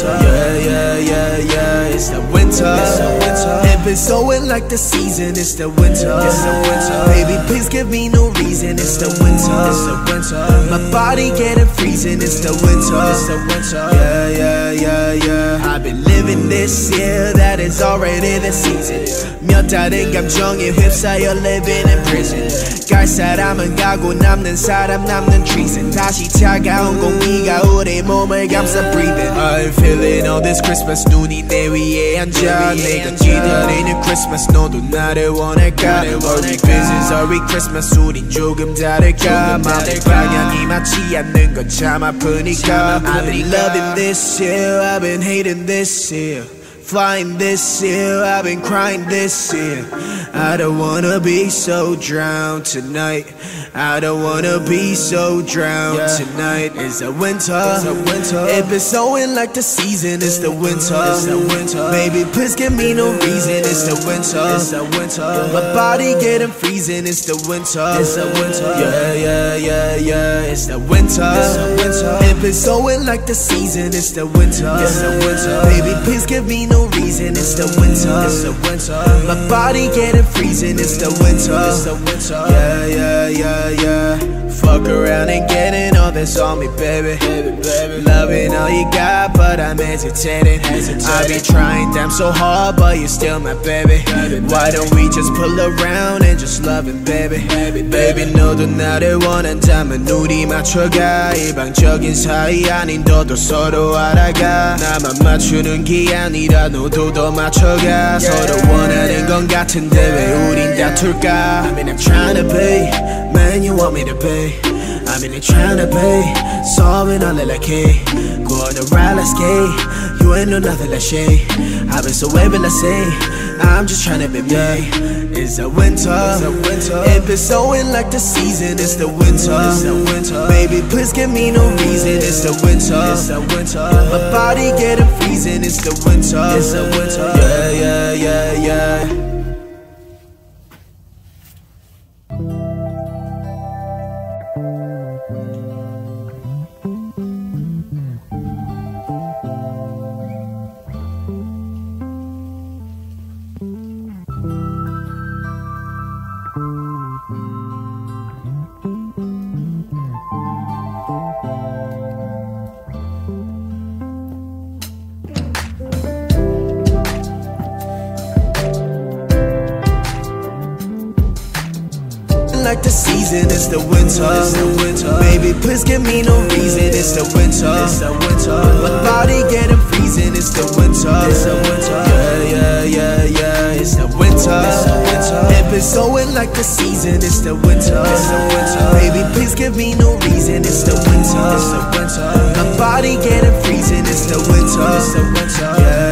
winter. Yeah, it's the winter. If it's snowing like the season, it's the winter. Baby, please give me no reason, it's the winter. My body getting freezing, it's the winter. Yeah. I've been living this year, that is already the season. 몇 다른 감정에 휩싸여 living in prison. 갈 사람은 가고 남는 사람 남는 treason. 다시 차가운 공기가 우리 몸을 감싸 breathing. I'm feeling all this Christmas. 눈이 내 위에 앉아 내가 기다리는 Christmas. 너도 나를 원할까? Are we business? Are we Christmas? 우린 조금 다를까? 마음의 방향이 맞지 않는 건 참 아프니까. I've been loving this year, I've been hating this year. Flying this year, I've been crying this year. I don't wanna be so drowned tonight. I don't wanna be so drowned tonight. It's the winter. If it's snowing like the season, it's the winter. Baby, please give me no reason. It's the winter. My body getting freezing. It's the winter. Yeah. It's the winter. If it's snowing like the season, it's the winter. Baby, please give me no reason. It's the winter. My body getting freezing. It's the winter. Yeah. Fuck around and getting all this on me, baby. Loving all you got, but I'm hesitating. I be trying damn so hard, but you're still my baby. Why don't we just pull around and just love it, baby? Baby, 너도 나를 원한다면 우리 맞춰가. 일방적인 사이 아닌 너도 서로 알아가. 나만 맞추는 게 아니라 너도 더 맞춰가. 서로 원하는 건 같은데 왜 우린 다툴까? I mean I'm tryna pay, man you want me to pay. I mean I'm tryna pay, solving all that I can. Go on the ride, let's skate. You ain't know nothing like shade. I've been so able to say, I'm just tryna be me. It's the winter. If it's snowing like the season, it's the winter. Baby, please give me no reason. It's the winter. My body getting freezing. It's the winter. Yeah. Like the season, it's the winter. Baby, please give me no reason. It's the winter. My body getting freezing. It's the winter. Yeah. It's the winter. If it's snowing like the season, it's the winter. Baby, please give me no reason. It's the winter. My body getting freezing. It's the winter.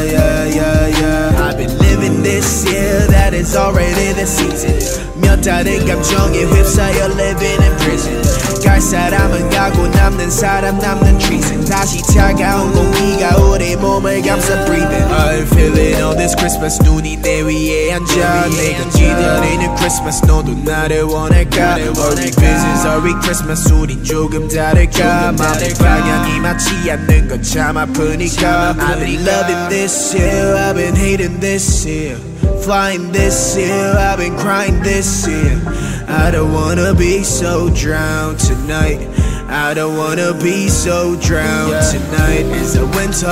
Yeah. I've been living this year, that is already the season. 몇 다른 감정에 휩싸여 living in prison. 갈 사람은 가고 남는 사람 남는 treason. 다시 차가운 공기가 우리 몸을 감싸 breathing. I'm feeling all this Christmas. 눈이 내 위에 앉아 내가 기다리는 Christmas. 너도 나를 원할까? Are we business? Are we Christmas? 우린 조금 다를까? 마음의 방향이 맞지 않는 건 참 아프니까. I've been loving this year, I've been hating this year. Flying this year, I've been crying this year. I don't wanna be so drowned tonight. I don't wanna be so drowned tonight. It's the winter.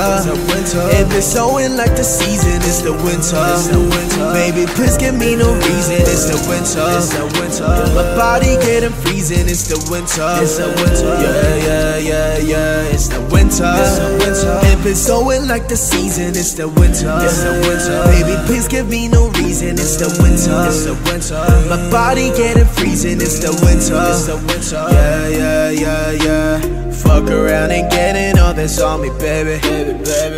If it's snowing like the season, it's the winter. Baby, please give me no reason. It's the winter. My body getting freezing. It's the winter. Yeah. It's the winter. If it's snowing like the season, it's the winter. Baby, please give me no reason. It's the winter. My body getting freezing. It's the winter. Yeah. Fuck around and getting all this on me, baby.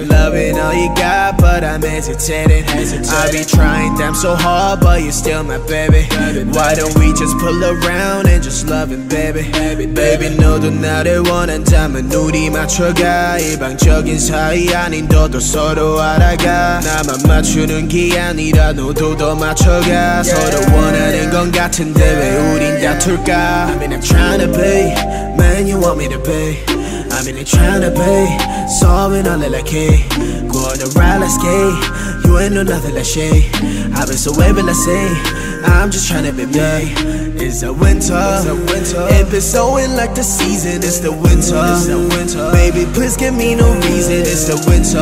Loving all you got, but I'm hesitating. I be trying damn so hard, but you're still my baby. Why don't we just pull around and just love it, baby? Baby, 너도 나를 원한다면 우리 맞춰가. 일방적인 사이 아닌 너도 서로 알아가. 나만 맞추는 게 아니라 너도 더 맞춰가. 서로 원하는 건 같은데 왜 우린 다툴까? I mean I'm tryna pay, man you want me to pay. I in it trying to pay. Solving all of that K. Going around like skate. You ain't know nothing like shade. I've been so able to say, I'm just trying to be me. It's the winter. It been snowing like the season. It's the winter. Baby, please give me no reason. It's the winter.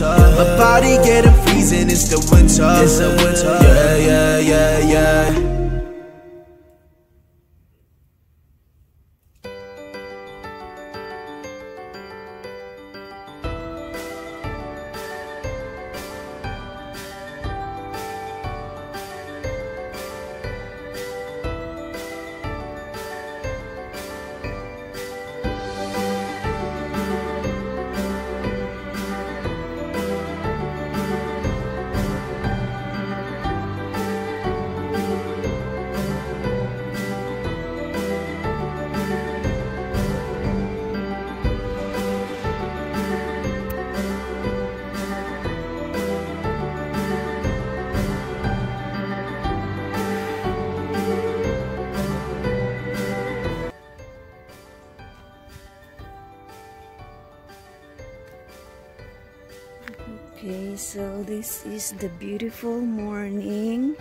My body getting freezing. It's the winter. Yeah. Okay, so this is the beautiful morning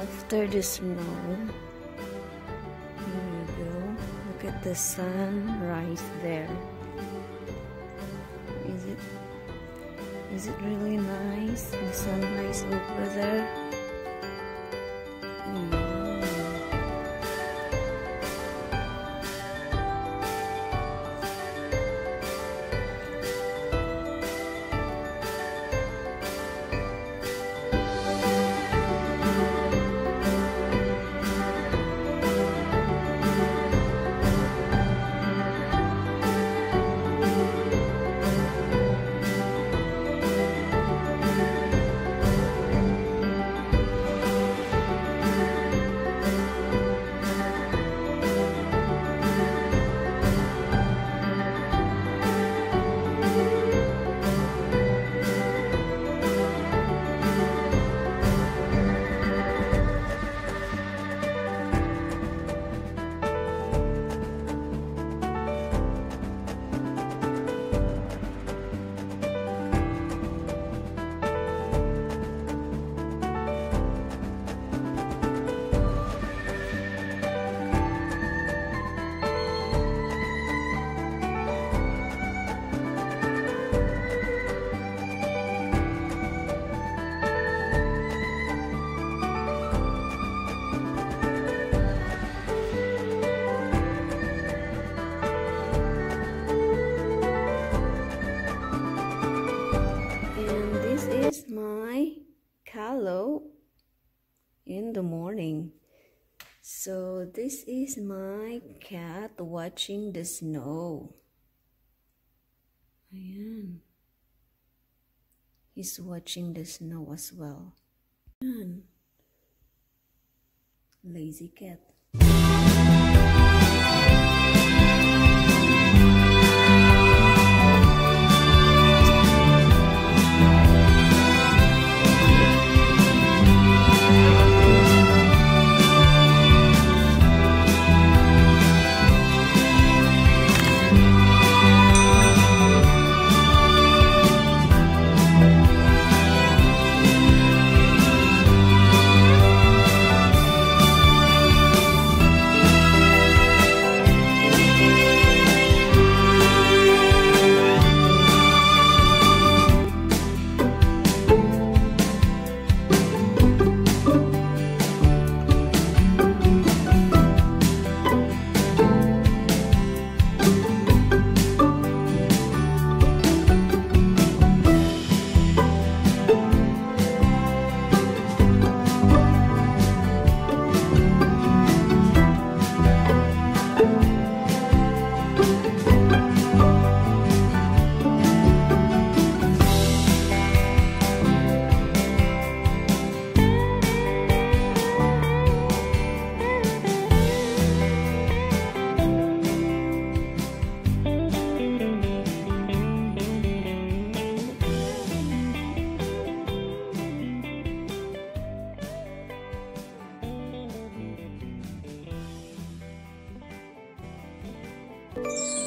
after the snow. Here we go. Look at the sunrise there. Is it really nice? The sunrise over there. Hello in the morning. So this is my cat watching the snow. Ayan. He's watching the snow as well. Ayan. Lazy cat. Bye.